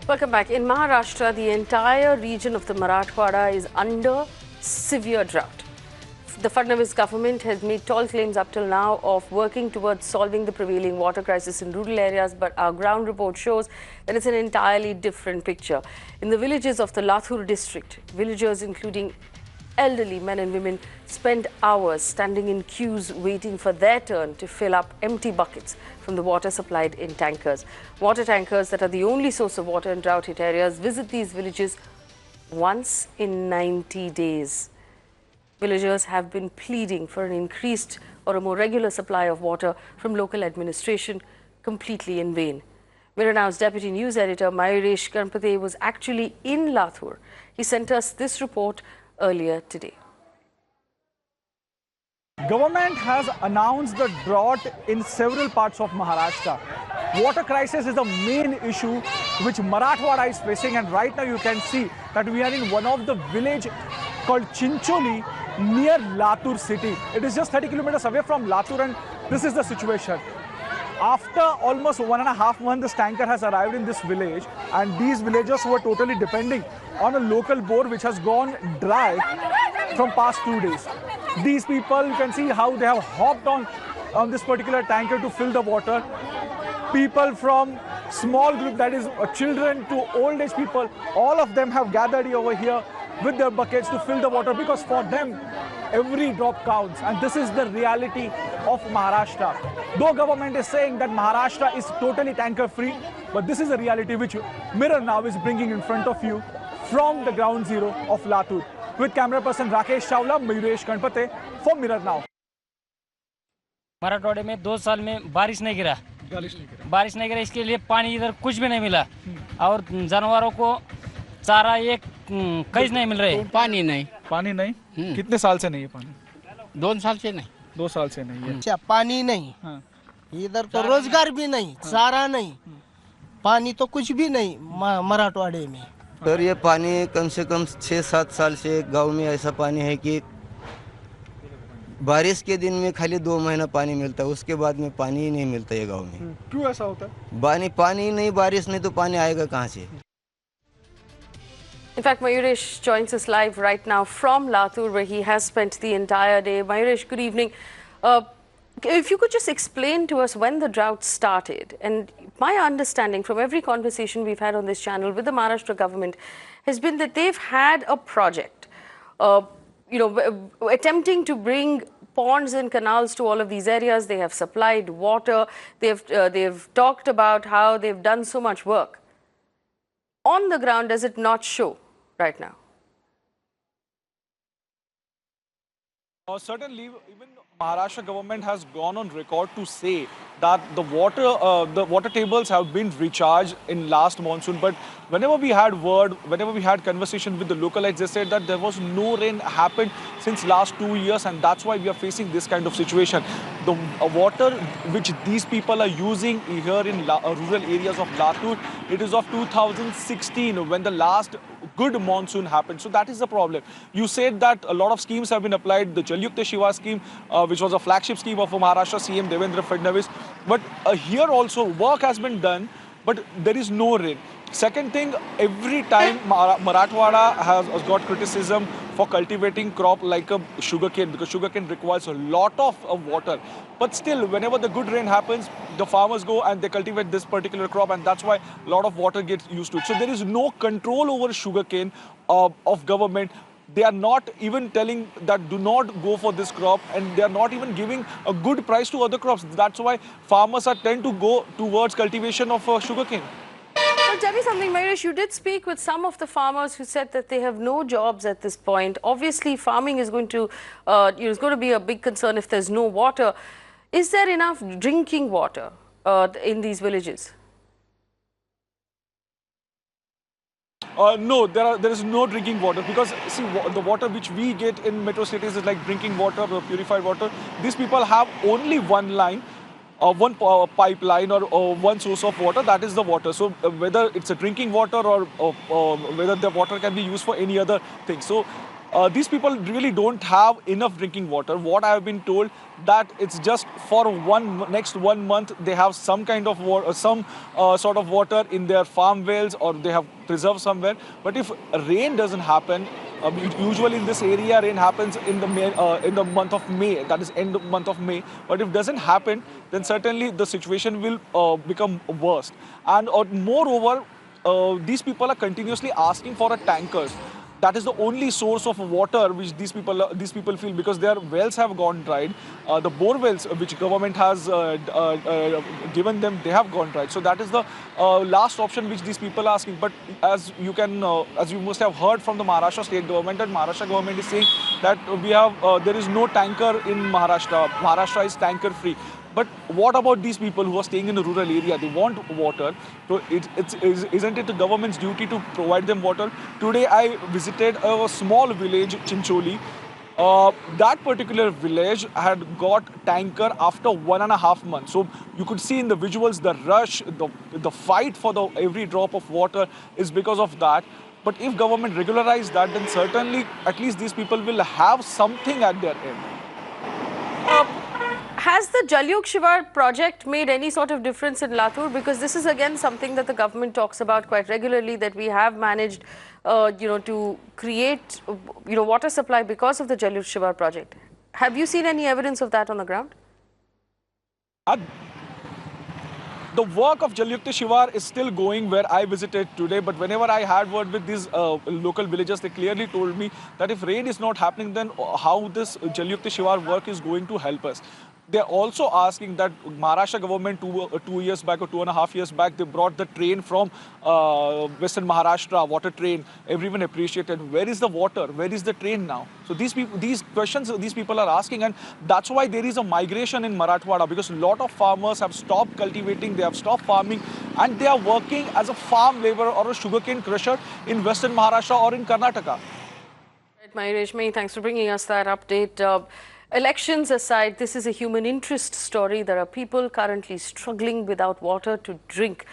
Welcome back. In Maharashtra, the entire region of the Marathwada is under severe drought. The Fadnavis government has made tall claims up till now of working towards solving the prevailing water crisis in rural areas, but our ground report shows that it's an entirely different picture. In the villages of the Lathur district, villagers including elderly men and women spend hours standing in queues waiting for their turn to fill up empty buckets from the water supplied in tankers. Water tankers that are the only source of water in drought-hit areas visit these villages once in 90 days. Villagers have been pleading for an increased or a more regular supply of water from local administration, completely in vain. Mirror Now's deputy news editor Mayuresh Ganpate was actually in Lathur. He sent us this report earlier today. Government has announced the drought in several parts of Maharashtra. Water crisis is the main issue which Marathwada is facing, and right now you can see that we are in one of the village called Chincholi near Lathur city. It is just 30 kilometers away from Lathur, and this is the situation. After almost 1.5 months, this tanker has arrived in this village, and these villagers were totally depending on a local bore which has gone dry from past 2 days. These people, you can see how they have hopped on this particular tanker to fill the water. People from small group, that is children to old age people, all of them have gathered over here with their buckets to fill the water, because for them every drop counts, and this is the reality of Maharashtra. Though government is saying that Maharashtra is totally tanker free, but this is a reality which Mirror Now is bringing in front of you from the ground zero of Lathur. With camera person Rakesh Chawla, Mayuresh Ganpate for Mirror Now. मराठवाड़े में 2 साल में बारिश नहीं गिरा इसके लिए पानी इधर कुछ भी नहीं मिला, और जानवरों को चारा एक कहीं नहीं मिल रहे। पानी नहीं कितने साल से नहीं है पानी? 2 साल से नहीं। 2 साल से नहीं है। अच्छा, पानी नहीं। हाँ। इधर तो रोजगार भी नहीं, चारा नहीं, पानी तो कुछ भी नहीं मराठवाड़े में। सर, ये पानी कम से कम 6-7 साल से गांव में ऐसा पानी है कि बारिश के दिन में खाली 2 महीना पानी मिलता है, उसके बाद में पानी ही नहीं मिलता है गांव में। क्यों ऐसा होता है? पानी नहीं, बारिश नहीं तो पानी आएगा कहाँ से? In fact, Mayuresh joins us live right now from Lathur, where he has spent the entire day. Mayuresh, good evening. If you could just explain to us when the drought started. And my understanding from every conversation we've had on this channel with the Maharashtra government has been that they've had a project, attempting to bring ponds and canals to all of these areas. They have supplied water. They've talked about how they've done so much work. On the ground, does it not show right now? Certainly, even Maharashtra government has gone on record to say that the water tables have been recharged in last monsoon. But whenever we had conversation with the localites, they said that there was no rain happened since last 2 years, and that's why we are facing this kind of situation. The water which these people are using here in rural areas of Lathur, it is of 2016 when the last good monsoon happened. So that is the problem. You said that a lot of schemes have been applied. The Jal Yukta Shiva scheme, which was a flagship scheme of Maharashtra CM Devendra Fadnavis. But here also work has been done, but there is no rain. Second thing, every time Marathwada has got criticism for cultivating crop like a sugarcane, because sugarcane requires a lot of water. But still, whenever the good rain happens, the farmers go and they cultivate this particular crop, and that's why a lot of water gets used to it. So there is no control over sugarcane of government. They are not even telling that do not go for this crop, and they are not even giving a good price to other crops. That's why farmers tend to go towards cultivation of sugarcane. Well, tell me something, Mayuresh. You did speak with some of the farmers who said that they have no jobs at this point. Obviously, farming is going to, is going to be a big concern if there's no water. Is there enough drinking water in these villages? No, there is no drinking water, because see, the water which we get in metro cities is like drinking water or purified water. These people have only one line, one pipeline or one source of water, that is the water. So whether it's a drinking water or whether the water can be used for any other thing. So these people really don't have enough drinking water. What I have been told that it's just for next 1 month they have some kind of water, some sort of water in their farm wells, or they have preserved somewhere. But if rain doesn't happen, usually in this area rain happens in the month of May, that is end of month of May. But if it doesn't happen, then certainly the situation will become worse. And moreover, these people are continuously asking for a tankers. That is the only source of water which these people feel, because their wells have gone dried. The bore wells which government has given them, they have gone dried. So that is the last option which these people are asking. But as you must have heard from the Maharashtra state government, that Maharashtra government is saying that there is no tanker in Maharashtra. Maharashtra is tanker free. But what about these people who are staying in a rural area? They want water. So isn't it the government's duty to provide them water? Today I visited a small village, Chincholi. That particular village had got tanker after 1.5 months. So you could see in the visuals the rush, the fight for every drop of water is because of that. But if government regularizes that, then certainly at least these people will have something at their end. Has the Jal Shivar project made any sort of difference in Latur? Because this is again something that the government talks about quite regularly, that we have managed, to create, water supply because of the Jal Shivar project. Have you seen any evidence of that on the ground? The work of Jal Shivar is still going where I visited today, but whenever I had word with these local villagers, they clearly told me that if rain is not happening, then how this Jal Shivar work is going to help us. They're also asking that Maharashtra government 2 years back or 2.5 years back, they brought the train from Western Maharashtra, water train. Everyone appreciated. Where is the water? Where is the train now? So these questions these people are asking, and that's why there is a migration in Marathwada, because a lot of farmers have stopped cultivating, they have stopped farming, and they are working as a farm laborer or a sugarcane crusher in Western Maharashtra or in Karnataka. Right, Mayur, thanks for bringing us that update. Elections aside, this is a human interest story. There are people currently struggling without water to drink.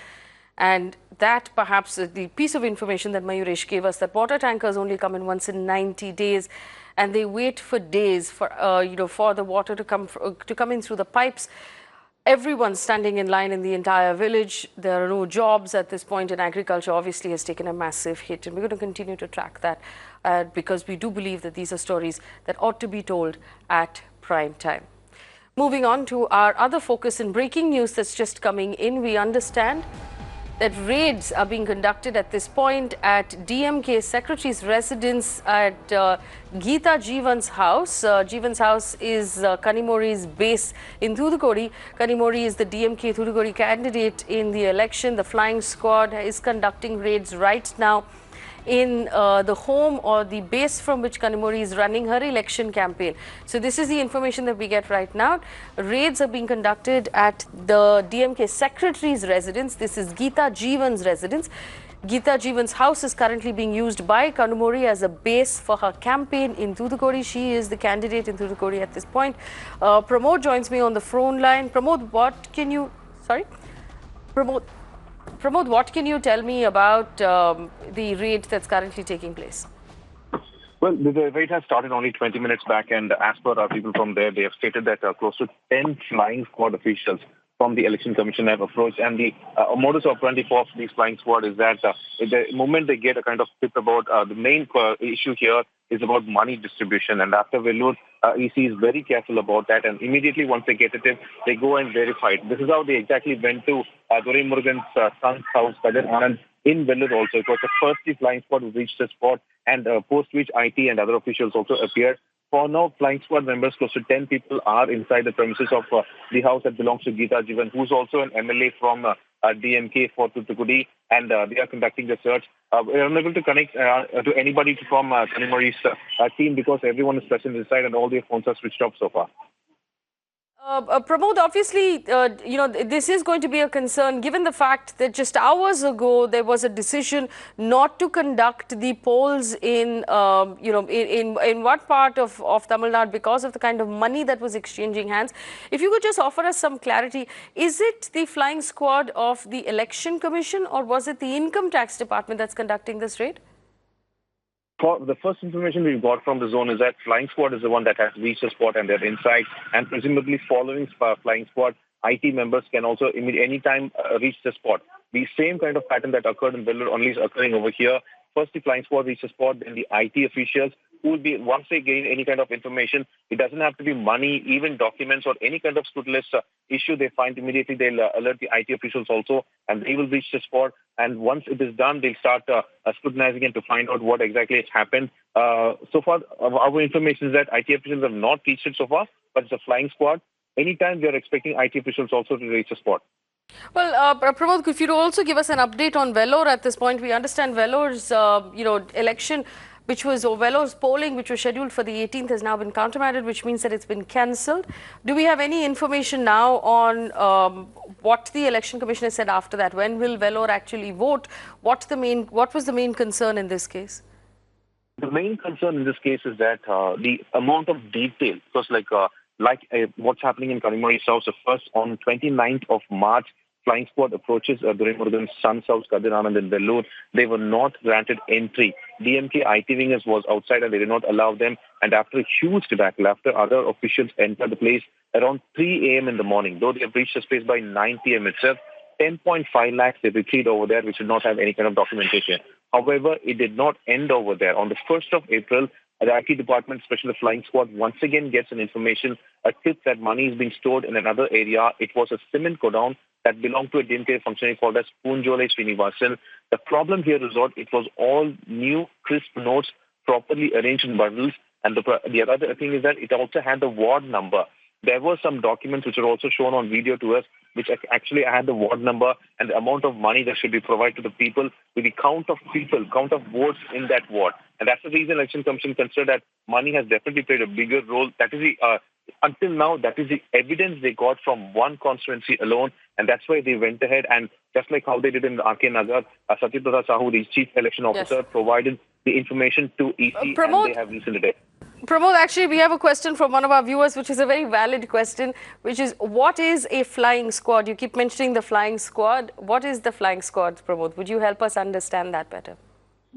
And that perhaps the piece of information that Mayuresh gave us, that water tankers only come in once in 90 days. And they wait for days for, for the water to come in through the pipes. Everyone's standing in line in the entire village. There are no jobs at this point, and agriculture obviously has taken a massive hit. And we're going to continue to track that because we do believe that these are stories that ought to be told at prime time. Moving on to our other focus in breaking news that's just coming in, we understand that raids are being conducted at this point at DMK Secretary's residence at Geeta Jeevan's house. Jeevan's house is Kanimozhi's base in Thoothukudi. Kanimozhi is the DMK Thoothukudi candidate in the election. The flying squad is conducting raids right now in the home or the base from which Kanimozhi is running her election campaign. So this is the information that we get right now. Raids are being conducted at the DMK Secretary's residence. This is Geeta Jeevan's residence. Geeta Jeevan's house is currently being used by Kanimozhi as a base for her campaign in Thoothukudi. She is the candidate in Thoothukudi at this point. Pramod joins me on the phone line. Pramod, what can you tell me about the raid that's currently taking place? Well, the raid has started only 20 minutes back, and as per our people from there, they have stated that close to 10 flying squad officials from the Election Commission have approached, and the modus operandi for these flying squad is that the moment they get a kind of tip about the main issue here is about money distribution, and after Vellore, EC is very careful about that, and immediately once they get a tip, they go and verify it. This is how they exactly went to Dore Murugan's son's house, Kadir Anand, in Vellore also. It was the first flying squad who reached the spot, and post which IT and other officials also appeared. For now, flying squad members, close to 10 people, are inside the premises of the house that belongs to Geeta Jeevan, who's also an MLA from DMK for Thoothukudi, and they are conducting the search. We're unable to connect to anybody from Kanimozhi's team because everyone is present inside and all their phones are switched off so far. Pramod, obviously, this is going to be a concern given the fact that just hours ago there was a decision not to conduct the polls in what part of Tamil Nadu because of the kind of money that was exchanging hands. If you could just offer us some clarity, is it the flying squad of the Election Commission or was it the Income Tax Department that's conducting this raid? For the first information we've got from the zone is that flying squad is the one that has reached the spot and they're inside, and presumably following flying squad, IT members can also anytime reach the spot. The same kind of pattern that occurred in Vellore only is occurring over here. First, the flying squad reaches the spot, then the IT officials who will be, once they gain any kind of information, it doesn't have to be money, even documents or any kind of scrutinous issue they find, immediately they'll alert the IT officials also, and they will reach the spot. And once it is done, they'll start scrutinizing it to find out what exactly has happened. So far, our information is that IT officials have not reached it so far, but it's a flying squad. Anytime we are expecting IT officials also to reach the spot. Well, Pramod, if you also give us an update on Vellore at this point. We understand Vellore's, election, Vellore's polling, which was scheduled for the 18th, has now been countermanded, which means that it's been cancelled. Do we have any information now on what the Election Commission has said after that? When will Vellore actually vote? What was the main concern in this case? The main concern in this case is that the amount of detail, because what's happening in Kanimozhi South, so first on 29th of March, flying squad approaches Duraimurugan's Sun South Kadirana and Vellore. They were not granted entry. DMK IT wingers was outside and they did not allow them. And after a huge debacle, after other officials entered the place around 3 a.m. in the morning, though they have reached the space by 9 p.m. itself, 10.5 lakhs they retrieved over there, which did not have any kind of documentation. However, it did not end over there. On the 1st of April, the IT department, especially the flying squad, once again gets an information, a tip that money is being stored in another area. It was a cement godown that belonged to a DMK functionary called as Poonjole Srinivasan. The problem here is that it was all new, crisp notes, properly arranged in bundles. And the other thing is that it also had the ward number. There were some documents which are also shown on video to us, which actually had the ward number and the amount of money that should be provided to the people with the count of people, count of votes in that ward. And that's the reason Election Commission considered that money has definitely played a bigger role. That is until now, that is the evidence they got from one constituency alone. And that's why they went ahead and just like how they did in MK Nagar, Satyaprada Sahu, the chief election officer, provided the information to EC and they have listened to it. Pramod, actually, we have a question from one of our viewers, which is a very valid question, which is, what is a flying squad? You keep mentioning the flying squad. What is the flying squad, Pramod? Would you help us understand that better?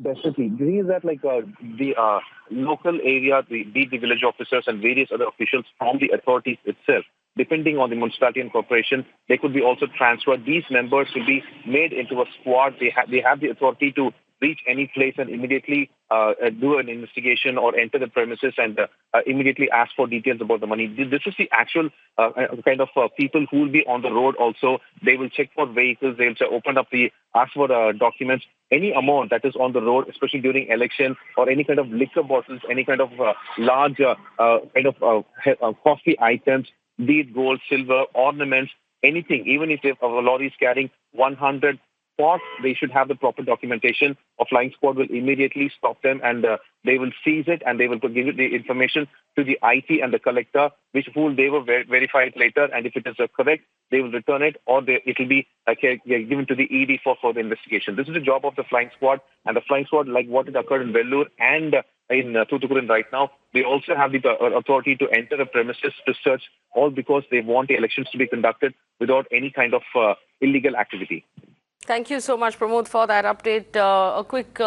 Definitely. The thing is that the local area, the village officers and various other officials from the authorities itself, depending on the municipality and corporation, they could be also transferred. These members will be made into a squad. They have the authority to reach any place and immediately do an investigation or enter the premises and immediately ask for details about the money. This is the actual kind of people who will be on the road also. They will check for vehicles. They will open up ask for documents. Any amount that is on the road, especially during election, or any kind of liquor bottles, any kind of large costly items, be it gold, silver, ornaments, anything, even if a lorry is carrying 100 pots, they should have the proper documentation. A flying squad will immediately stop them and they will seize it and they will give it the information to the IT and the collector, who they will verify it later. And if it is correct, they will return it or it will be given to the ED for further investigation. This is the job of the flying squad. And the flying squad, like what had occurred in Vellore and in Thoothukudi right now, they also have the authority to enter the premises to search, all because they want the elections to be conducted without any kind of illegal activity. Thank you so much, Pramod, for that update. A quick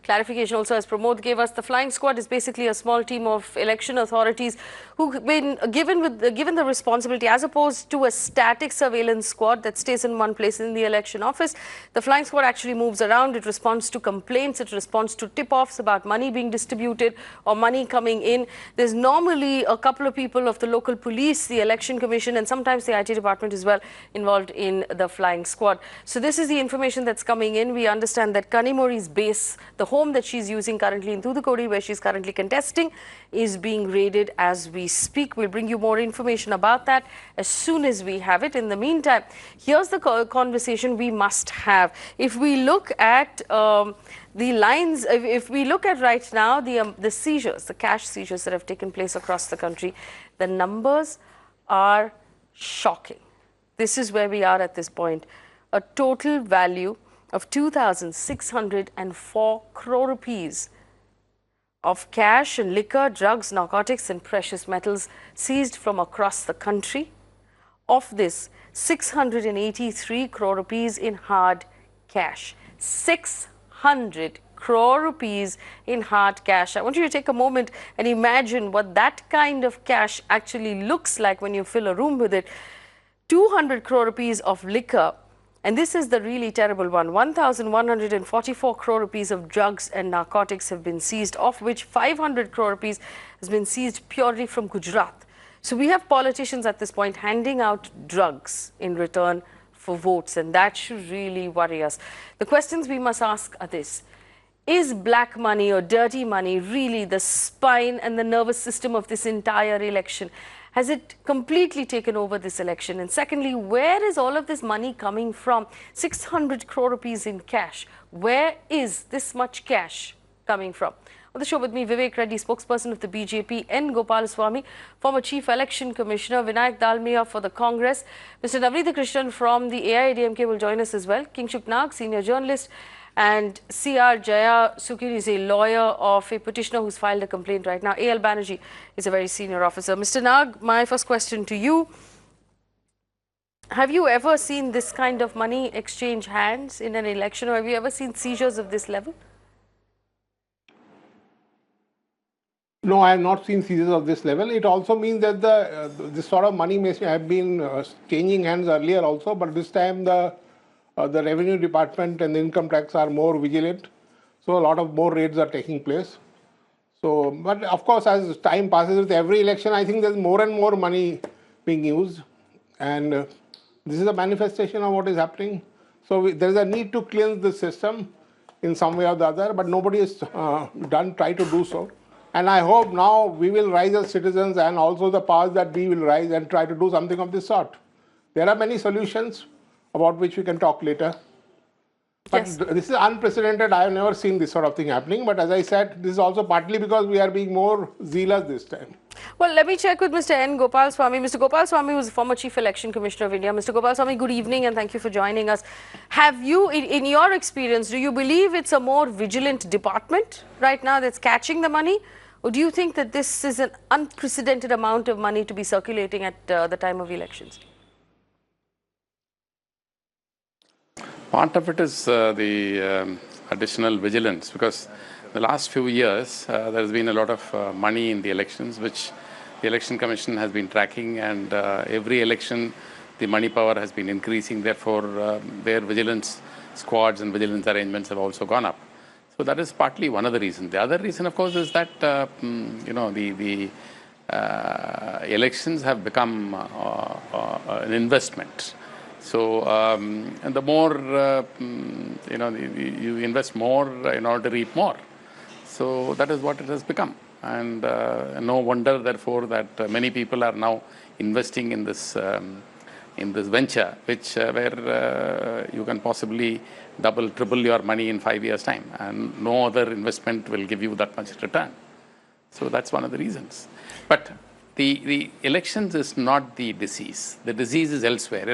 clarification also, as Pramod gave us, the flying squad is basically a small team of election authorities who've been given the responsibility, as opposed to a static surveillance squad that stays in one place in the election office. The flying squad actually moves around. It responds to complaints. It responds to tip-offs about money being distributed or money coming in. There's normally a couple of people of the local police, the Election Commission, and sometimes the IT department as well involved in the flying squad. So this is the information that's coming in. We understand that Kanimozhi's base, the home that she's using currently in Thoothukudi, where she's currently contesting, is being raided as we speak. We'll bring you more information about that as soon as we have it. In the meantime, here's the conversation we must have. If we look at the lines, if we look at right now the seizures, the cash seizures that have taken place across the country, the numbers are shocking. This is where we are at this point. A total value of 2,604 crore rupees of cash and liquor, drugs, narcotics and precious metals seized from across the country. Of this, 683 crore rupees in hard cash. 600 crore rupees in hard cash. I want you to take a moment and imagine what that kind of cash actually looks like when you fill a room with it. 200 crore rupees of liquor. And this is the really terrible one. 1,144 crore rupees of drugs and narcotics have been seized, of which 500 crore rupees has been seized purely from Gujarat. So we have politicians at this point handing out drugs in return for votes, and that should really worry us. The questions we must ask are this: is black money or dirty money really the spine and the nervous system of this entire election? Has it completely taken over this election? And secondly, where is all of this money coming from? 600 crore rupees in cash. Where is this much cash coming from? On the show with me, Vivek Reddy, spokesperson of the BJP, N. Gopalaswamy, former Chief Election Commissioner, Vinayak Dalmia for the Congress, Mr. Navneet Krishnan from the AIADMK will join us as well, Kingshuk Nag, senior journalist, and C.R. Jaya Sukir is a lawyer of a petitioner who's filed a complaint right now. A.L. Banerjee is a very senior officer. Mr. Nag, my first question to you. Have you ever seen this kind of money exchange hands in an election, or have you ever seen seizures of this level? No, I have not seen seizures of this level. It also means that this sort of money may have been changing hands earlier also, but this time the revenue department and the income tax are more vigilant. So a lot of more raids are taking place. So, but of course, as time passes with every election, I think there's more and more money being used. And this is a manifestation of what is happening. So there's a need to cleanse the system in some way or the other, but nobody has tried to do so. And I hope now we will rise as citizens, and also the powers that be will rise and try to do something of this sort. There are many solutions about which we can talk later. But yes, this is unprecedented. I have never seen this sort of thing happening. But as I said, this is also partly because we are being more zealous this time. Well, let me check with Mr. N. Gopalaswamy. Mr. Gopalaswamy was former Chief Election Commissioner of India. Mr. Gopalaswamy, good evening and thank you for joining us. Have you, in your experience, do you believe it's a more vigilant department right now that's catching the money? Or do you think that this is an unprecedented amount of money to be circulating at the time of elections? Part of it is the additional vigilance, because the last few years there has been a lot of money in the elections, which the Election Commission has been tracking, and every election the money power has been increasing. Therefore, their vigilance squads and vigilance arrangements have also gone up. So that is partly one of the reasons. The other reason, of course, is that the elections have become an investment. So, and the more you invest more in order to reap more. So that is what it has become, and no wonder, therefore, that many people are now investing in this venture, which where you can possibly double, triple your money in 5 years' time, and no other investment will give you that much return. So that's one of the reasons. But the elections is not the disease. The disease is elsewhere.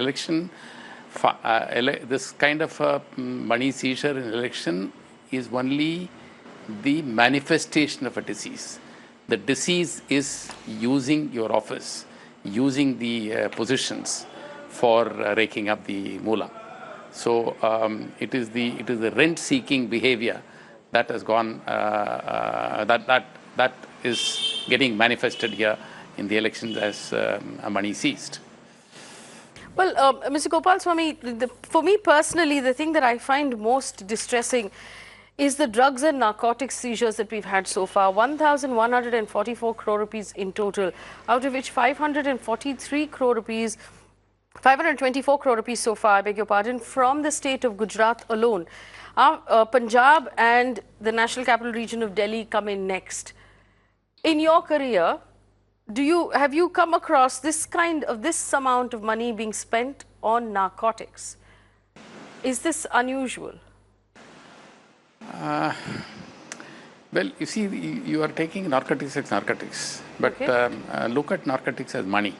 This kind of money seizure in election is only the manifestation of a disease. The disease is using your office, using the positions for raking up the moolah. So it is the rent-seeking behavior that has gone, that is getting manifested here in the elections as money seized. Well, Mr. Gopalaswamy, for me personally, the thing that I find most distressing is the drugs and narcotics seizures that we've had so far. 1,144 crore rupees in total, out of which 524 crore rupees so far, I beg your pardon, from the state of Gujarat alone. Punjab and the National Capital Region of Delhi come in next. In your career, have you come across this amount of money being spent on narcotics? Is this unusual? Well, you see, you are taking narcotics as narcotics, but okay, look at narcotics as money.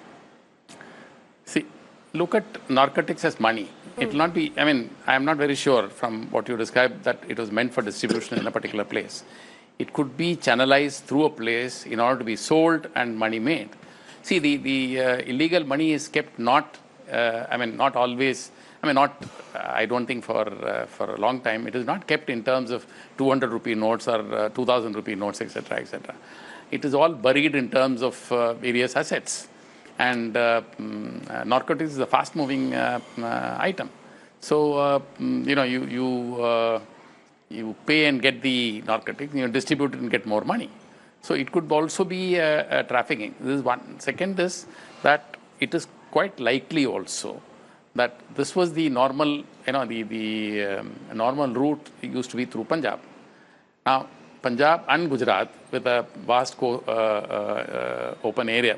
See, look at narcotics as money. It will not be, I mean, I am not very sure from what you described that it was meant for distribution in a particular place. It could be channelized through a place in order to be sold and money made. See, the illegal money is kept not I mean, not always, I mean, not, I don't think for a long time, it is not kept in terms of 200 rupee notes or 2000 rupee notes, etc., etc. It is all buried in terms of various assets. And narcotics is a fast-moving item. So, you know, you pay and get the narcotics, you distribute it and get more money. So it could also be trafficking. This is one. Second is that it is quite likely also that this was the normal, you know, the normal route used to be through Punjab. Now, Punjab and Gujarat, with a vast open area,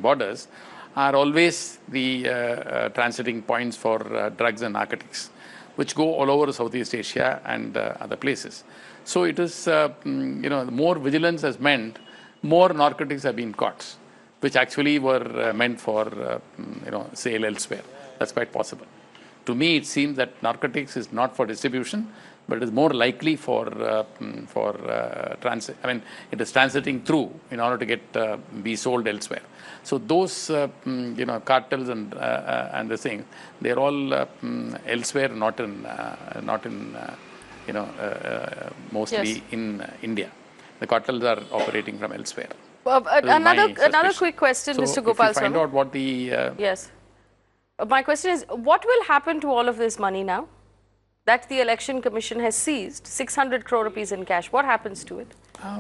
borders, are always the transiting points for drugs and narcotics, which go all over Southeast Asia and other places. So it is, you know, more vigilance has meant more narcotics have been caught, which actually were meant for, you know, sale elsewhere. That's quite possible. To me, it seems that narcotics is not for distribution, but it is more likely for transit. I mean, it is transiting through in order to get be sold elsewhere. So those you know, cartels and the thing, they're all elsewhere, not in you know, mostly in India. The cartels are operating from elsewhere. Another quick question, so Mr. Gopal if you find out what the yes. My question is, what will happen to all of this money now that the Election Commission has seized 600 crore rupees in cash? What happens to it?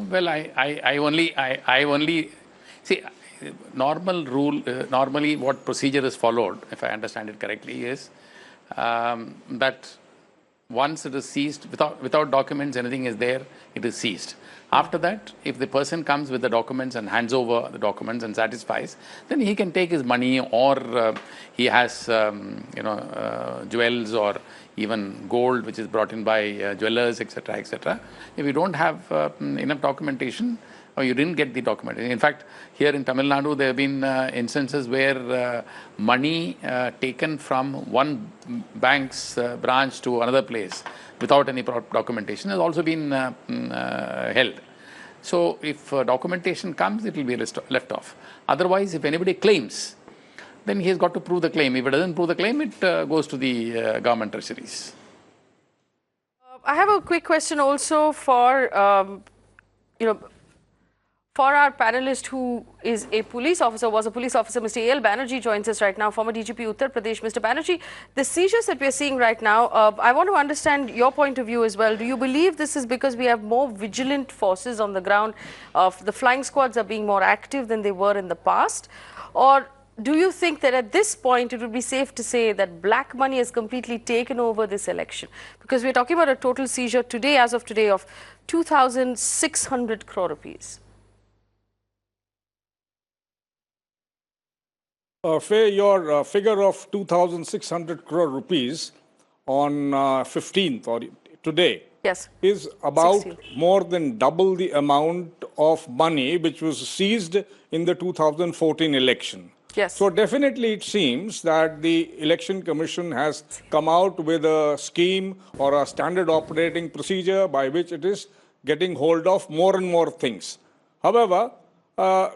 Well, I only see, normal rule, normally what procedure is followed, if I understand it correctly, is that once it is seized, without documents, anything is there, it is seized. After that, if the person comes with the documents and hands over the documents and satisfies, then he can take his money, or he has, you know, jewels or even gold, which is brought in by jewelers, etc., etc. If you don't have enough documentation, or you didn't get the documentation. In fact, here in Tamil Nadu, there have been instances where money taken from one bank's branch to another place without any documentation has also been held. So if documentation comes, it will be left off. Otherwise, if anybody claims, then he has got to prove the claim. If it doesn't prove the claim, it goes to the government treasuries. I have a quick question also for, you know, for our panelist who is a police officer, was a police officer, Mr. A.L. Banerjee joins us right now, former DGP Uttar Pradesh. Mr. Banerjee, the seizures that we are seeing right now, I want to understand your point of view as well. Do you believe this is because we have more vigilant forces on the ground, the flying squads are being more active than they were in the past? Or do you think that at this point it would be safe to say that black money has completely taken over this election? Because we're talking about a total seizure today, as of today, of 2,600 crore rupees. Faye, your figure of 2,600 crore rupees on 15th or today, yes, is about 16th. More than double the amount of money which was seized in the 2014 election. Yes. So definitely it seems that the Election Commission has come out with a scheme or a standard operating procedure by which it is getting hold of more and more things. However, let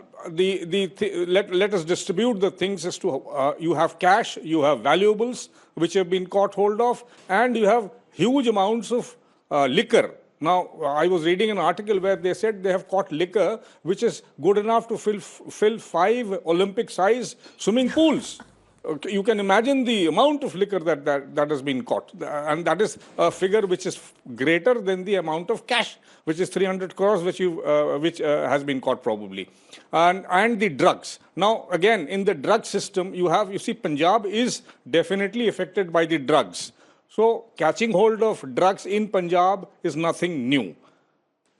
us distribute the things as to you have cash, you have valuables which have been caught hold of, and you have huge amounts of liquor. Now, I was reading an article where they said they have caught liquor which is good enough to fill 5 Olympic-size swimming pools. Okay, you can imagine the amount of liquor that has been caught, and that is a figure which is greater than the amount of cash, which is 300 crores, which has been caught probably, and the drugs. Now, again, in the drug system, you see, Punjab is definitely affected by the drugs. So, catching hold of drugs in Punjab is nothing new.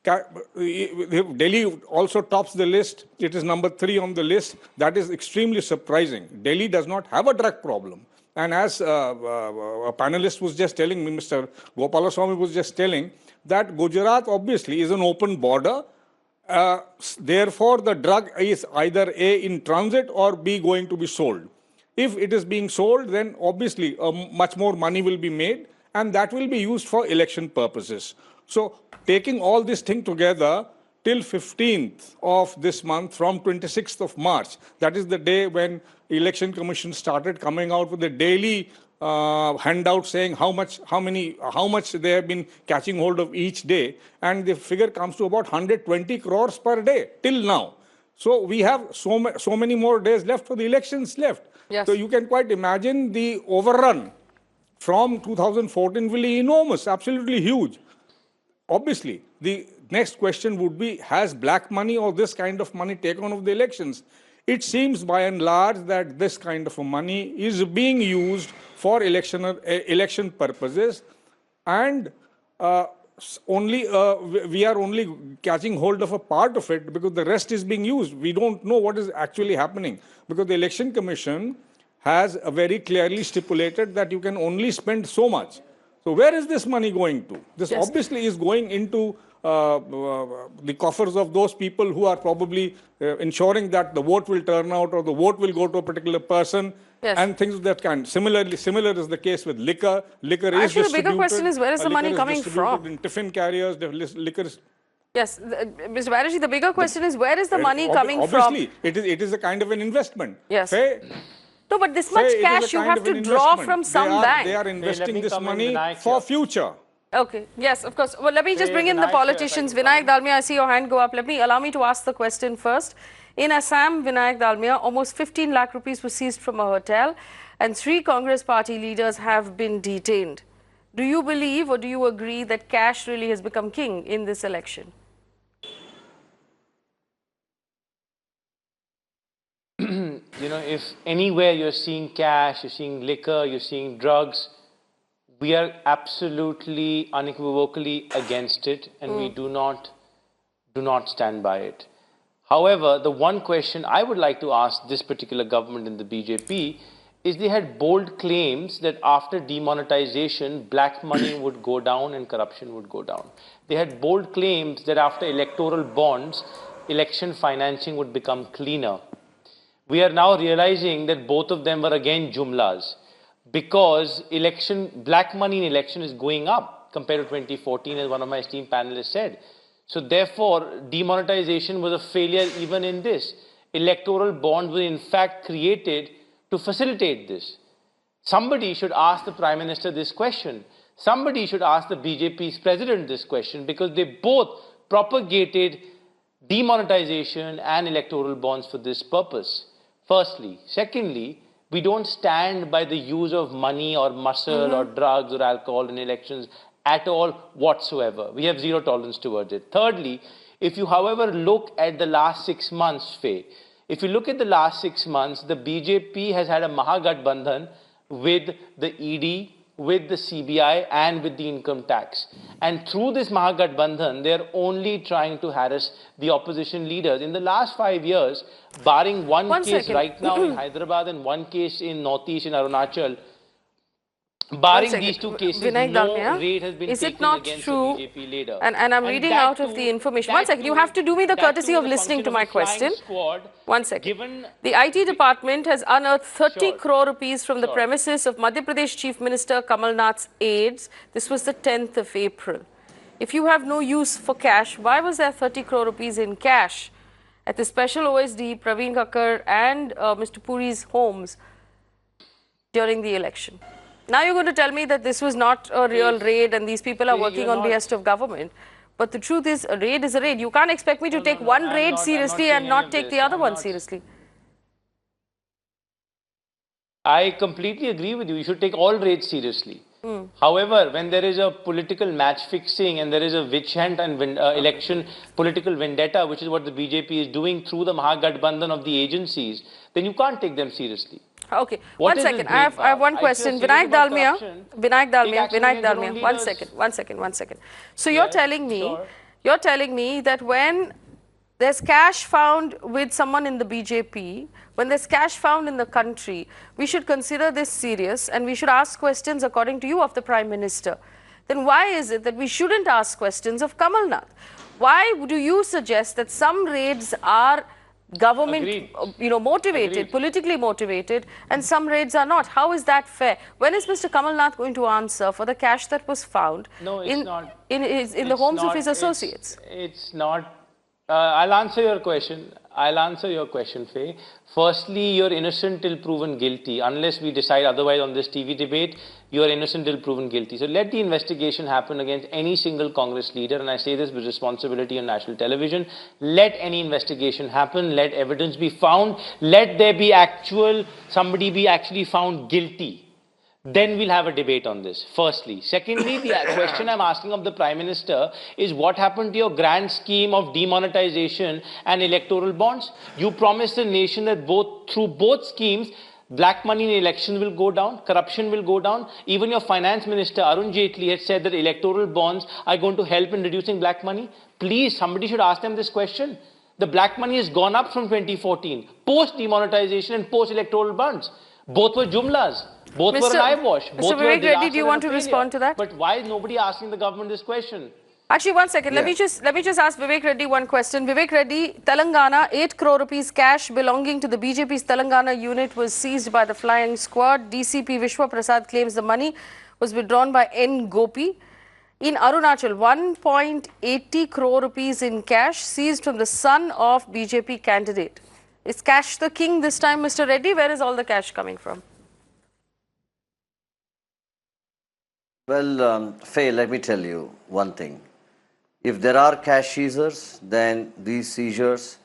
Delhi also tops the list. It is number 3 on the list. That is extremely surprising. Delhi does not have a drug problem. And as a panelist was just telling me, Mr. Gopalaswamy was just telling, that Gujarat obviously is an open border. Therefore, the drug is either A, in transit, or B, going to be sold. If it is being sold, then obviously much more money will be made, and that will be used for election purposes. So, taking all this thing together, till 15th of this month, from 26th of March. That is the day when Election Commission started coming out with a daily handout saying how much they have been catching hold of each day, and the figure comes to about 120 crores per day till now. So we have so many more days left for the elections left. Yes. So you can quite imagine the overrun from 2014 will be enormous, absolutely huge. Obviously, the next question would be, has black money or this kind of money taken over the elections? It seems by and large that this kind of money is being used for election purposes, and we are only catching hold of a part of it because the rest is being used. We don't know what is actually happening because the Election Commission has very clearly stipulated that you can only spend so much. So where is this money going to? This obviously is going into the coffers of those people who are probably ensuring that the vote will turn out or the vote will go to a particular person. Yes. And things of that kind. Similar is the case with liquor. Liquor is Actually, distributed. the bigger question is, where is the money coming from? In tiffin carriers, the liquor is... Yes, Mr. Banerjee, the bigger question is, where is the money coming from? Obviously, it is a kind of an investment. Yes. Faye, No, but this much cash you have to draw from some bank. They are investing this money for future. Okay, yes, of course. Well, let me just bring in the politicians. Vinayak Dalmia, I see your hand go up. Allow me to ask the question first. In Assam, Vinayak Dalmia, almost 15 lakh rupees was seized from a hotel and 3 Congress party leaders have been detained. Do you believe or do you agree that cash really has become king in this election? You know, if anywhere you're seeing cash, you're seeing liquor, you're seeing drugs, we are absolutely unequivocally against it, and we do not stand by it. However, the one question I would like to ask this particular government and the BJP is, they had bold claims that after demonetization, black money would go down and corruption would go down. They had bold claims that after electoral bonds, election financing would become cleaner. We are now realizing that both of them were again jumlas, because black money in election is going up compared to 2014, as one of my esteemed panelists said. So therefore, demonetization was a failure even in this. Electoral bonds were in fact created to facilitate this. Somebody should ask the Prime Minister this question. Somebody should ask the BJP's president this question, because they both propagated demonetization and electoral bonds for this purpose. Firstly. Secondly, we don't stand by the use of money or muscle or drugs or alcohol in elections at all whatsoever. We have zero tolerance towards it. Thirdly, if you, however, look at the last 6 months, Faye, if you look at the last 6 months, the BJP has had a Mahagathbandhan with the ED, with the CBI and with the income tax. And through this Mahagathbandhan, they are only trying to harass the opposition leaders. In the last 5 years, barring one case right now in Hyderabad and one case in Northeast in Arunachal, barring these 2 cases, Vinayak no Dalmia, raid has been is taken it not against true, the BJP leader. and I'm reading out of the information. One second, you have to do me the courtesy of listening to my question. One second. The IT department has unearthed 30 crore rupees from the premises of Madhya Pradesh Chief Minister Kamal Nath's aides. This was the 10th of April. If you have no use for cash, why was there 30 crore rupees in cash at the Special OSD, Praveen Kakkar and Mr. Puri's homes during the election? Now you're going to tell me that this was not a real raid and these people are working on behest of government. But the truth is, a raid is a raid. You can't expect me to take one raid seriously and not take the other one seriously. I completely agree with you. You should take all raids seriously. However, when there is a political match fixing and there is a witch hunt and election political vendetta, which is what the BJP is doing through the Mahagathbandhan of the agencies, then you can't take them seriously. Okay, one second. I have one question. Vinayak Dalmia, one second. So you're telling me that when there's cash found with someone in the BJP, when there's cash found in the country, we should consider this serious and we should ask questions, according to you, of the Prime Minister. Then why is it that we shouldn't ask questions of Kamal Nath? Why do you suggest that some raids are government, motivated, politically motivated, and some raids are not? How is that fair? When is Mr. Kamal Nath going to answer for the cash that was found in the homes of his associates? It's not I'll answer your question. I'll answer your question, Faye. Firstly, you're innocent till proven guilty. Unless we decide otherwise on this TV debate, you're innocent till proven guilty. So let the investigation happen against any single Congress leader, and I say this with responsibility on national television. Let any investigation happen. Let evidence be found. Let there be somebody be actually found guilty. Then we'll have a debate on this, firstly. Secondly, the question I'm asking of the Prime Minister is what happened to your grand scheme of demonetization and electoral bonds? You promised the nation that through both schemes, black money in elections will go down, corruption will go down. Even your Finance Minister, Arun Jaitley, had said that electoral bonds are going to help in reducing black money. Please, somebody should ask them this question. The black money has gone up from 2014, post-demonetization and post-electoral bonds. Both were jumlas. Both were an eyewash. Mr. Vivek Reddy, do you want to respond to that? But why is nobody asking the government this question? Actually, one second. Let me just ask Vivek Reddy one question. Vivek Reddy, Telangana, 8 crore rupees cash belonging to the BJP's Telangana unit was seized by the flying squad. DCP Vishwa Prasad claims the money was withdrawn by N. Gopi. In Arunachal, 1.80 crore rupees in cash seized from the son of BJP candidate. Is cash the king this time, Mr. Reddy? Where is all the cash coming from? Well, Faye, let me tell you one thing. If there are cash seizures, then these seizures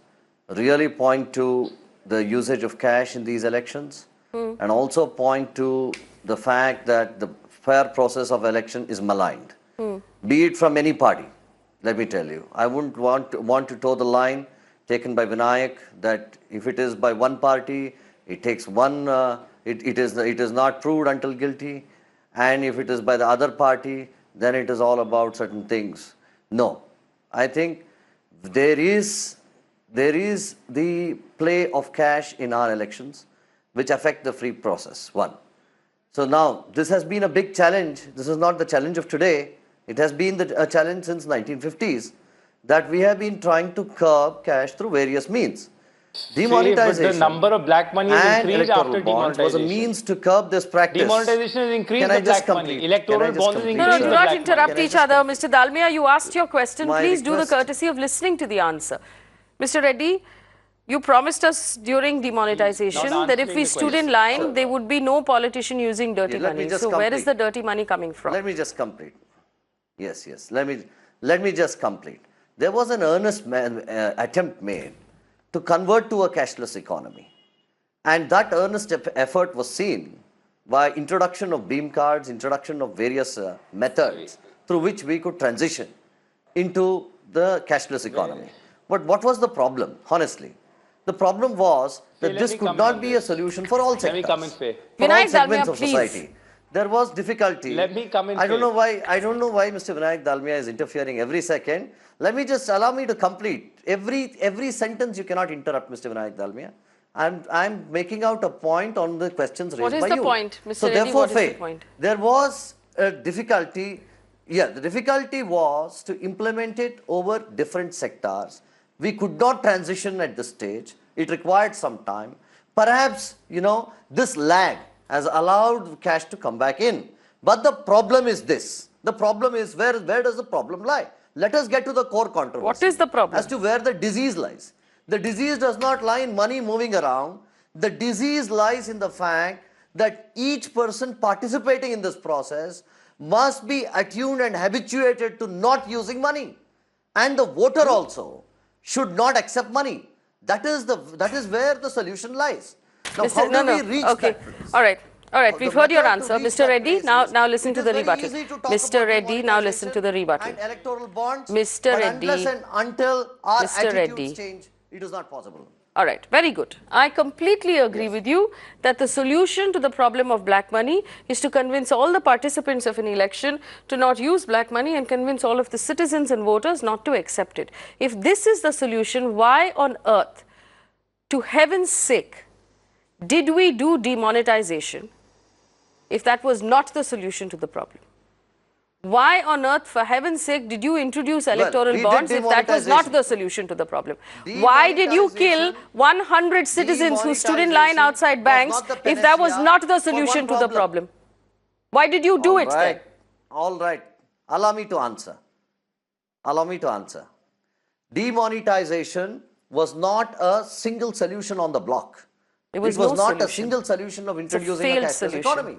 really point to the usage of cash in these elections and also point to the fact that the fair process of election is maligned, be it from any party. Let me tell you, I wouldn't want to toe the line taken by Vinayak that if it is by one party, it takes one, it is not proved until guilty. And if it is by the other party, then it is all about certain things. No, I think there is the play of cash in our elections which affect the free process, one. So now, this has been a big challenge. This is not the challenge of today. It has been a challenge since 1950s that we have been trying to curb cash through various means. Demonetization but the number of black money has increased after demonetization. Was a means to curb this practice. Demonetization has increased the black money. Electoral bonds has increased No, do not interrupt each other. Mr. Dalmia, you asked your question. Please do the courtesy of listening to the answer. Mr. Reddy, you promised us during demonetization that if we stood in line, there would be no politician using dirty money. So where is the dirty money coming from? Let me just complete. Yes. Let me just complete. There was an earnest attempt made to convert to a cashless economy. And that earnest effort was seen by introduction of beam cards, introduction of various methods through which we could transition into the cashless economy. But what was the problem, honestly? The problem was that this could not be a solution for all sectors. Let me come in, Faye. For all segments of society. There was difficulty. Let me come in. I don't know why Mr. Vinayak Dalmia is interfering every second. Let me just allow me to complete. Every sentence you cannot interrupt, Mr. Vinayak Dalmia. I'm making out a point on the questions raised by you. What is the point, Mr. So Reddy, therefore, what is the point? There was a difficulty. Yeah, the difficulty was to implement it over different sectors. We could not transition at this stage. It required some time. Perhaps, this lag has allowed cash to come back in. But the problem is this. The problem is where does the problem lie? Let us get to the core controversy. What is the problem? As to where the disease lies. The disease does not lie in money moving around. The disease lies in the fact that each person participating in this process must be attuned and habituated to not using money. And the voter also should not accept money. That is where the solution lies. Now, how do we reach that? All right, we've heard your answer. Mr. Reddy, now listen to the rebuttal. Mr. Reddy, now listen to the rebuttal. And electoral bonds, Mr. Reddy, unless and until our attitudes change, it is not possible. All right, very good. I completely agree with you that the solution to the problem of black money is to convince all the participants of an election to not use black money and convince all of the citizens and voters not to accept it. If this is the solution, why on earth, to heaven's sake, did we do demonetization if that was not the solution to the problem? Why on earth, for heaven's sake, did you introduce electoral bonds if that was not the solution to the problem? Why did you kill 100 citizens who stood in line outside banks if that was not the solution to the problem? Why did you do it then? All right. Allow me to answer. demonetization was not a single solution on the block. It was not solution. a single solution of introducing a failed cashless solution. economy.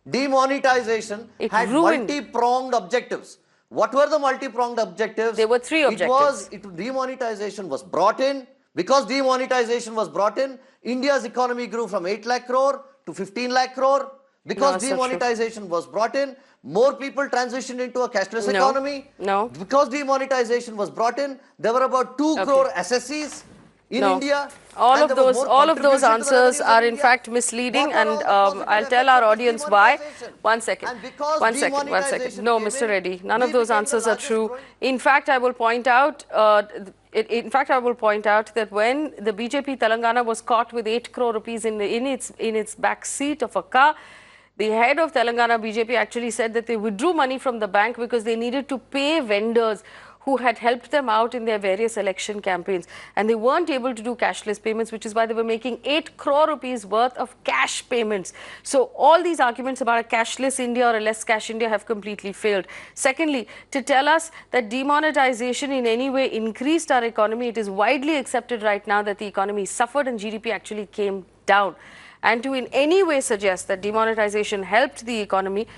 Demonetization had ruined. multi-pronged objectives. What were the multi-pronged objectives? There were three objectives. Demonetization was brought in. Because demonetization was brought in, India's economy grew from 8 lakh crore to 15 lakh crore. Because demonetization was brought in, more people transitioned into a cashless economy. No. Because demonetization was brought in, there were about 2 crore SSCs in India. All of those answers are in fact misleading, and I'll tell our audience why. One second. No, Mr. Reddy, none of those answers are true. In fact, I will point out. That when the BJP Telangana was caught with 8 crore rupees in its back seat of a car, the head of Telangana BJP actually said that they withdrew money from the bank because they needed to pay vendors who had helped them out in their various election campaigns, and they weren't able to do cashless payments, which is why they were making 8 crore rupees worth of cash payments. So all these arguments about a cashless India or a less cash India have completely failed. Secondly, to tell us that demonetization in any way increased our economy, it is widely accepted right now that the economy suffered and GDP actually came down. And to in any way suggest that demonetization helped the economy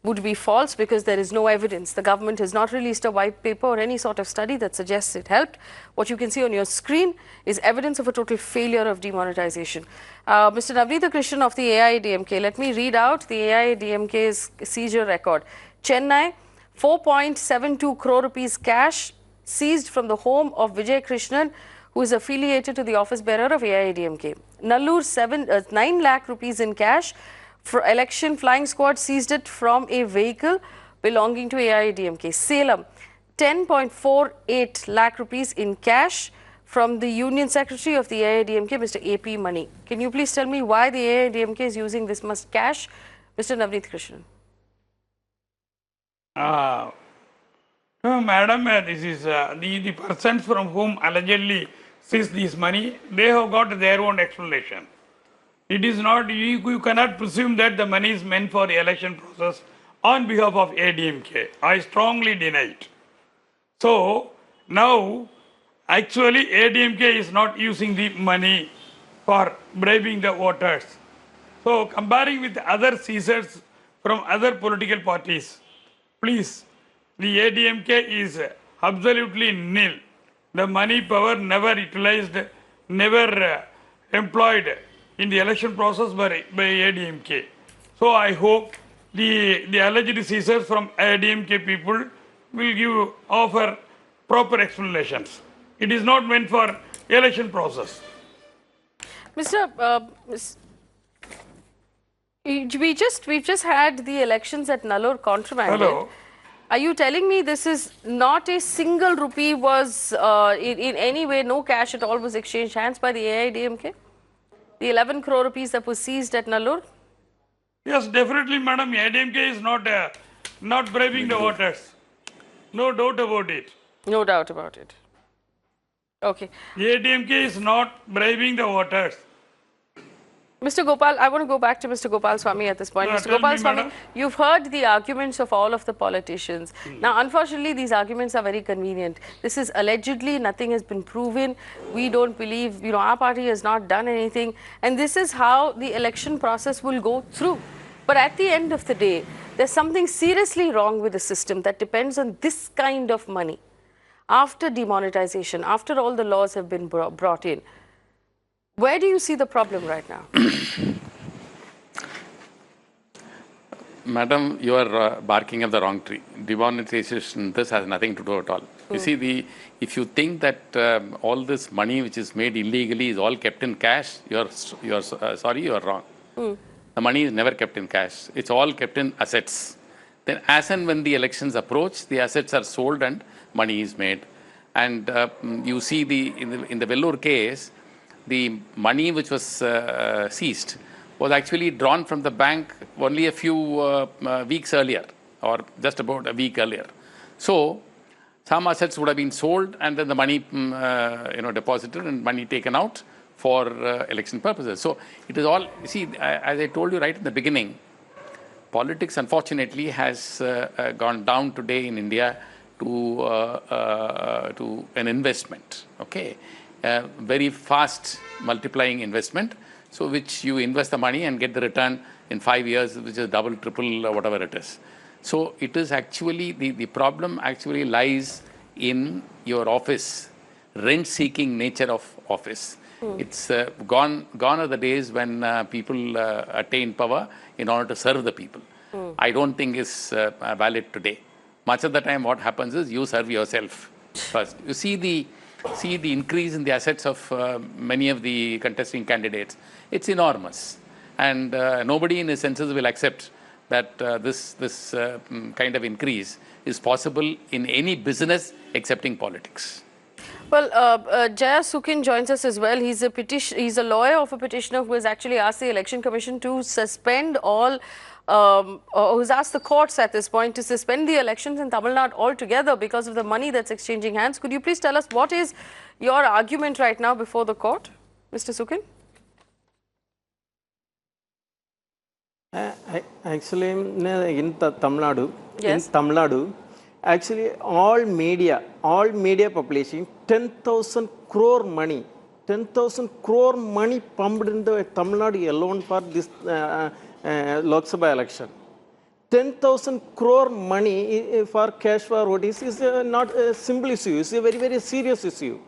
would be false, because there is no evidence. The government has not released a white paper or any sort of study that suggests it helped. What you can see on your screen is evidence of a total failure of demonetization. Mr. Navneet Krishnan of the AIADMK, let me read out the AIADMK's seizure record. Chennai, 4.72 crore rupees cash seized from the home of Vijay Krishnan, who is affiliated to the office bearer of AIADMK. Nallur, 9 lakh rupees in cash. For election flying squad seized it from a vehicle belonging to AIADMK. Salem, 10.48 lakh rupees in cash from the Union Secretary of the AIADMK, Mr. A.P. Mani. Can you please tell me why the AIADMK is using this much cash? Mr. Navneet Krishnan. No, madam, this is the persons from whom allegedly seized this money, they have got their own explanation. It is not, you cannot presume that the money is meant for the election process on behalf of ADMK. I strongly deny it. So, now, actually ADMK is not using the money for bribing the voters. So, comparing with other seizures from other political parties, please, the ADMK is absolutely nil. The money power never utilized, never employed in the election process by ADMK. So I hope the alleged seizures from ADMK people will offer proper explanations. It is not meant for election process. Mr. We've just had the elections at Nallur contrabanded. Hello. Are you telling me this is not a single rupee was in any way, no cash at all was exchanged hands by the AIADMK? The 11 crore rupees that was seized at Nallur? Yes, definitely, madam. ADMK is not bribing the voters. No doubt about it. No doubt about it. Okay. ADMK is not bribing the voters. Mr. Gopal, I want to go back to Mr. Gopal Swami at this point. Mr. Gopal Swami, you've heard the arguments of all of the politicians. Now, unfortunately, these arguments are very convenient. This is allegedly, nothing has been proven. We don't believe, our party has not done anything. And this is how the election process will go through. But at the end of the day, there's something seriously wrong with the system that depends on this kind of money. After demonetization, after all the laws have been brought in, where do you see the problem right now? Madam, you are barking up the wrong tree. Demonetization, this has nothing to do at all. You see, if you think that all this money which is made illegally is all kept in cash, you are wrong. The money is never kept in cash. It's all kept in assets. Then as and when the elections approach, the assets are sold and money is made. And you see in the Vellore case, the money which was seized was actually drawn from the bank only a few weeks earlier, or just about a week earlier. So some assets would have been sold and then the money deposited and money taken out for election purposes. So it is all, you see, as I told you right in the beginning, politics unfortunately has gone down today in India to an investment, okay? Very fast multiplying investment, so which you invest the money and get the return in 5 years, which is double, triple, or whatever it is. So it is actually, the problem actually lies in your office, rent-seeking nature of office. It's gone are the days when people attain power in order to serve the people. I don't think it's valid today. Much of the time what happens is you serve yourself first. You see the increase in the assets of many of the contesting candidates. It's enormous. And nobody in his senses will accept that this kind of increase is possible in any business excepting politics. Well, Jaya Sukin joins us as well. He's a lawyer of a petitioner who has actually asked the Election Commission to suspend all, who's asked the courts at this point to suspend the elections in Tamil Nadu altogether because of the money that's exchanging hands. Could you please tell us what is your argument right now before the court, Mr. Sukin? Actually, in Tamil Nadu, Yes. actually all media publishing 10,000 crore money, 10,000 crore money pumped into Tamil Nadu alone for this Lok Sabha election. 10,000 crore money for cash for vote is not a simple issue, it's a very, very serious issue.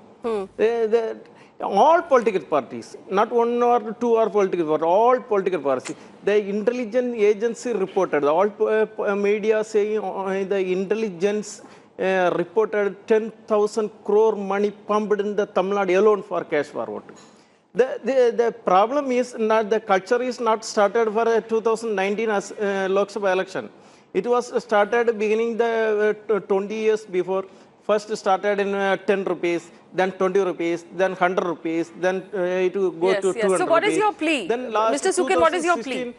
All political parties, not one or two or political parties, all political parties, the intelligence agency reported, all media saying the intelligence reported 10,000 crore money pumped in the Tamil Nadu alone for cash for vote. The problem is not, the culture is not started for 2019 as Lok Sabha election. It was started beginning the 20 years before. First started in 10 rupees, then 20 rupees, then 100 rupees, then it will go to 200 rupees. So what is your plea? Then Mr. Sukin, what is your plea?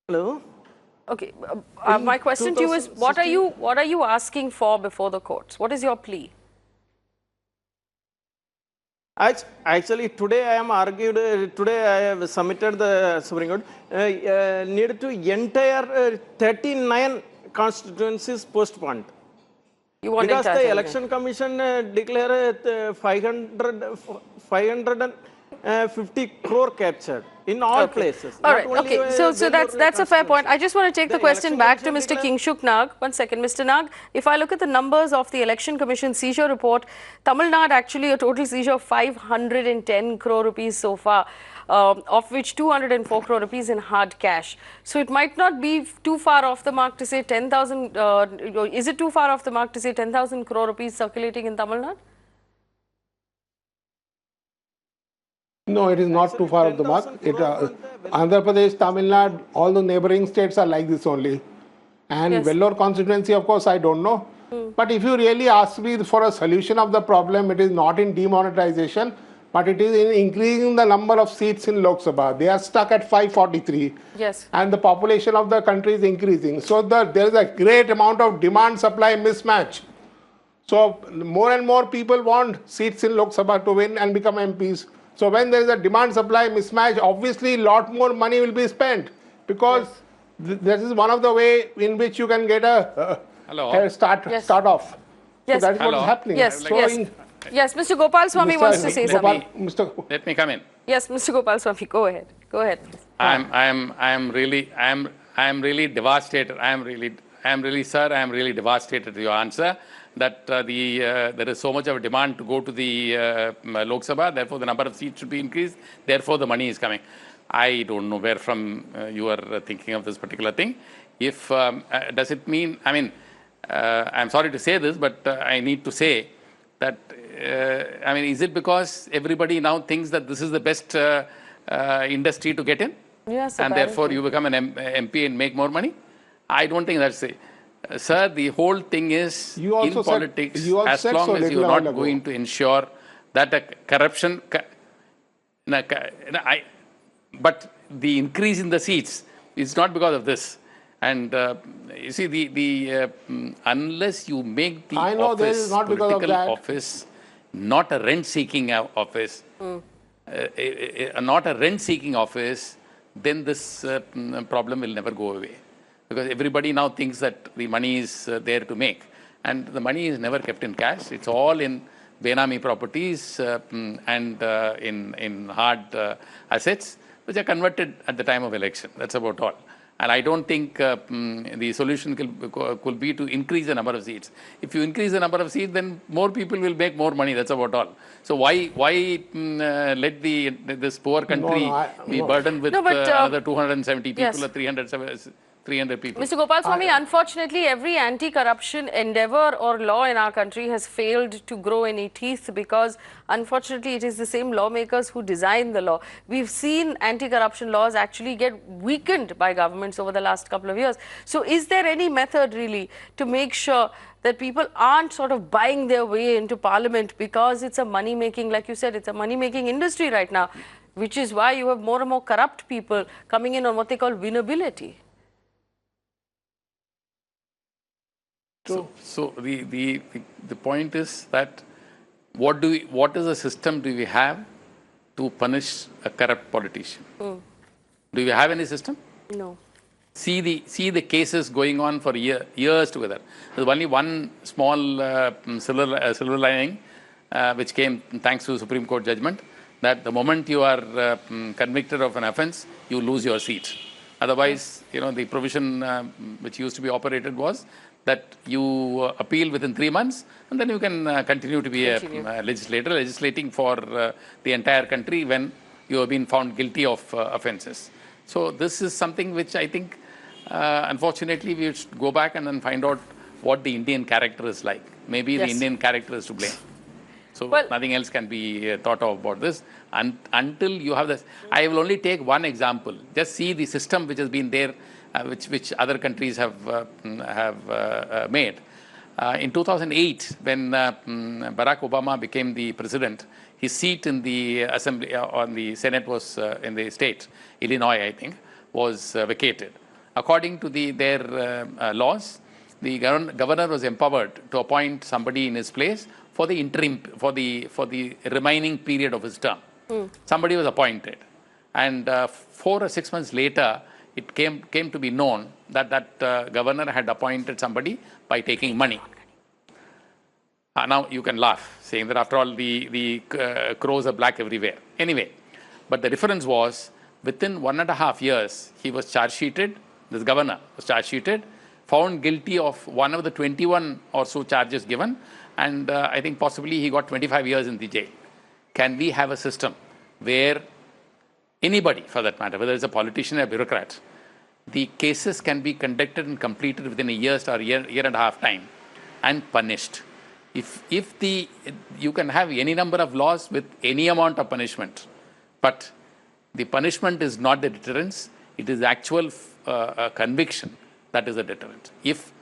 Hello? Okay, my question to you is, what are you asking for before the courts? What is your plea? Actually, today I am argued, today I have submitted the Supreme Court, need to entire 39 constituencies postponed. You want because the Election Commission declared 550 crore captured in all places. All right, okay, so that's a fair point. I just want to take the question back to Mr. Kingshuk Nag. One second, Mr. Nag. If I look at the numbers of the Election Commission seizure report, Tamil Nadu actually a total seizure of 510 crore rupees so far, of which 204 crore rupees in hard cash. So it might not be too far off the mark to say 10,000, is it too far off the mark to say 10,000 crore rupees circulating in Tamil Nadu? No, it is not too far off the mark. Andhra Pradesh, Tamil Nadu, all the neighboring states are like this only. And Vellore constituency, of course, I don't know. But if you really ask me for a solution of the problem, it is not in demonetization, but it is in increasing the number of seats in Lok Sabha. They are stuck at 543. Yes. And the population of the country is increasing. So there is a great amount of demand-supply mismatch. So more and more people want seats in Lok Sabha to win and become MPs. So when there is a demand-supply mismatch, obviously a lot more money will be spent, because this is one of the way in which you can get a start off. Yes. So that is what is happening. Yes, yes, Mr. Gopal Swami wants to say something. Let me come in. Yes, Mr. Gopal Swami, go ahead. Go ahead, please. I am really devastated. I am really, sir, I am really devastated with your answer that there is so much of a demand to go to the Lok Sabha, therefore the number of seats should be increased, therefore the money is coming. I don't know where from you are thinking of this particular thing. If does it mean, I mean, I'm sorry to say this, but I need to say that, I mean, is it because everybody now thinks that this is the best industry to get in? Yes, and therefore you become an MP and make more money? I don't think that's it. Sir, the whole thing is in politics, as long as you're not going to ensure that a corruption, but the increase in the seats is not because of this. And you see, unless you make the office, political office, not a rent-seeking office, not a rent-seeking office, then this problem will never go away. Because everybody now thinks that the money is there to make. And the money is never kept in cash. It's all in Benami properties and in hard assets, which are converted at the time of election. That's about all. And I don't think the solution could be to increase the number of seats. If you increase the number of seats, then more people will make more money. That's about all. So why let this poor country be burdened with another 270 people or 300 people? Mr. Gopalswamy, unfortunately, every anti-corruption endeavor or law in our country has failed to grow any teeth because, unfortunately, it is the same lawmakers who design the law. We've seen anti-corruption laws actually get weakened by governments over the last couple of years. So is there any method really to make sure that people aren't sort of buying their way into parliament because it's a money-making, like you said, it's a money-making industry right now, which is why you have more and more corrupt people coming in on what they call winnability? So the point is that what is the system do we have to punish a corrupt politician? Do we have any system? No. See the cases going on for years together. There's only one small silver lining which came thanks to Supreme Court judgment, that the moment you are convicted of an offence, you lose your seat. Otherwise, the provision which used to be operated was that you appeal within 3 months, and then you can continue to be a legislator, legislating for the entire country when you have been found guilty of offences. So this is something which I think, unfortunately, we should go back and then find out what the Indian character is like. Maybe the Indian character is to blame. So nothing else can be thought of about this. Until you have this, I will only take one example. Just see the system which has been there, which other countries have made. In 2008, when Barack Obama became the president, his seat in the assembly on the Senate was in the state, Illinois, I think, was vacated. According to their laws, the governor was empowered to appoint somebody in his place for the interim, for the remaining period of his term. Somebody was appointed, and 4 or 6 months later, it came to be known that governor had appointed somebody by taking money. Now you can laugh, saying that after all the crows are black everywhere. Anyway, but the difference was within 1.5 years, he was charge sheeted. This governor was charge sheeted, found guilty of one of the 21 or so charges given, and I think possibly he got 25 years in the jail. Can we have a system where anybody, for that matter, whether it's a politician or a bureaucrat, the cases can be conducted and completed within a year or year and a half time and punished? If you can have any number of laws with any amount of punishment, but the punishment is not the deterrence, it is actual conviction that is a deterrent. If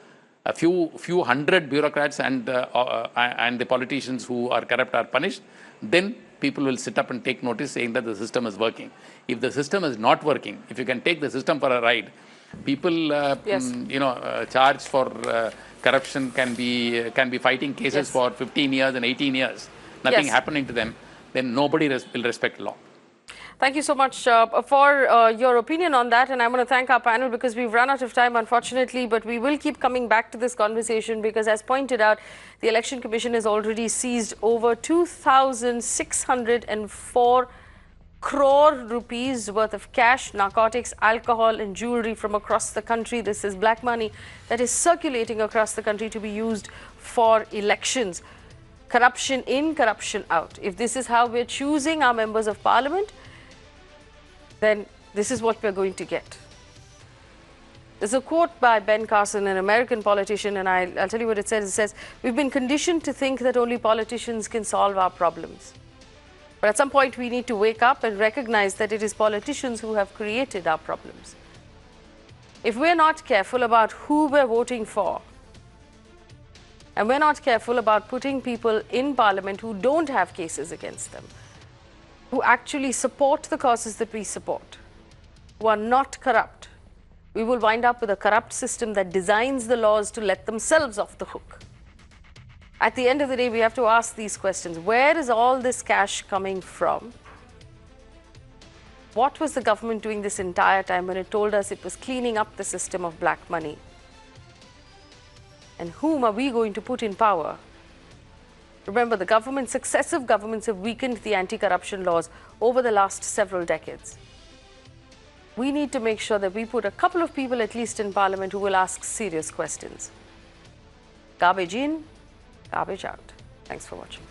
a few hundred bureaucrats and the politicians who are corrupt are punished, then people will sit up and take notice, saying that the system is working. If the system is not working, if you can take the system for a ride, people charged for corruption can be fighting cases for 15 years and 18 years, nothing happening to them, then nobody will respect law. Thank you so much for your opinion on that, and I want to thank our panel because we've run out of time, unfortunately, but we will keep coming back to this conversation because, as pointed out, the Election Commission has already seized over 2,604 crore rupees worth of cash, narcotics, alcohol and jewelry from across the country. This is black money that is circulating across the country to be used for elections. Corruption in, corruption out. If this is how we're choosing our members of parliament, then this is what we're going to get. There's a quote by Ben Carson, an American politician, and I'll tell you what it says. It says, "We've been conditioned to think that only politicians can solve our problems. But at some point, we need to wake up and recognize that it is politicians who have created our problems. If we're not careful about who we're voting for, and we're not careful about putting people in parliament who don't have cases against them, who actually support the causes that we support, who are not corrupt, we will wind up with a corrupt system that designs the laws to let themselves off the hook." At the end of the day, we have to ask these questions. Where is all this cash coming from? What was the government doing this entire time when it told us it was cleaning up the system of black money? And whom are we going to put in power? Remember, successive governments have weakened the anti-corruption laws over the last several decades. We need to make sure that we put a couple of people at least in parliament who will ask serious questions. Garbage in, garbage out. Thanks for watching.